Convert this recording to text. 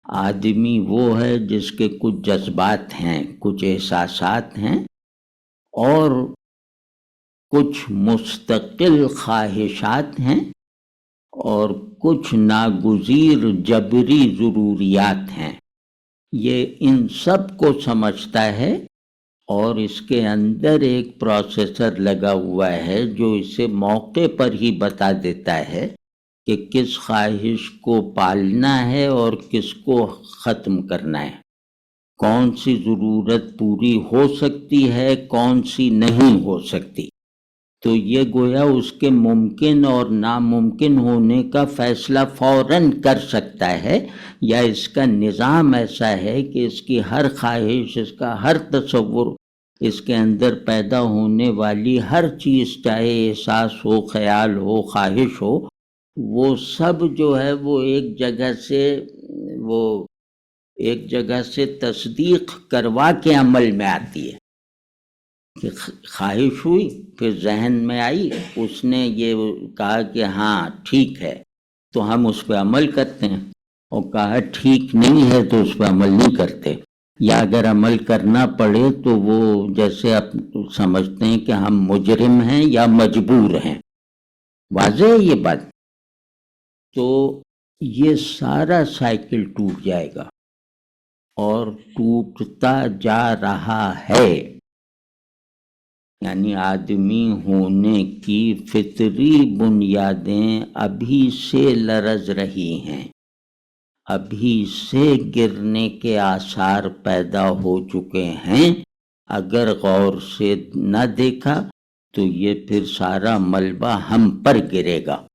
آدمی وہ ہے جس کے کچھ جذبات ہیں، کچھ احساسات ہیں اور کچھ مستقل خواہشات ہیں اور کچھ ناگزیر جبری ضروریات ہیں۔ یہ ان سب کو سمجھتا ہے اور اس کے اندر ایک پروسیسر لگا ہوا ہے جو اسے موقع پر ہی بتا دیتا ہے کہ کس خواہش کو پالنا ہے اور کس کو ختم کرنا ہے، کون سی ضرورت پوری ہو سکتی ہے، کون سی نہیں ہو سکتی۔ تو یہ گویا اس کے ممکن اور ناممکن ہونے کا فیصلہ فوراً کر سکتا ہے، یا اس کا نظام ایسا ہے کہ اس کی ہر خواہش، اس کا ہر تصور، اس کے اندر پیدا ہونے والی ہر چیز، چاہے احساس ہو، خیال ہو، خواہش ہو، وہ سب جو ہے وہ ایک جگہ سے تصدیق کروا کے عمل میں آتی ہے کہ خواہش ہوئی، پھر ذہن میں آئی، اس نے یہ کہا کہ ہاں ٹھیک ہے تو ہم اس پہ عمل کرتے ہیں، اور کہا ٹھیک نہیں ہے تو اس پہ عمل نہیں کرتے، یا اگر عمل کرنا پڑے تو وہ جیسے اب سمجھتے ہیں کہ ہم مجرم ہیں یا مجبور ہیں۔ واضح ہے یہ بات؟ تو یہ سارا سائیکل ٹوٹ جائے گا اور ٹوٹتا جا رہا ہے، یعنی آدمی ہونے کی فطری بنیادیں ابھی سے لرز رہی ہیں، ابھی سے گرنے کے آثار پیدا ہو چکے ہیں۔ اگر غور سے نہ دیکھا تو یہ پھر سارا ملبہ ہم پر گرے گا۔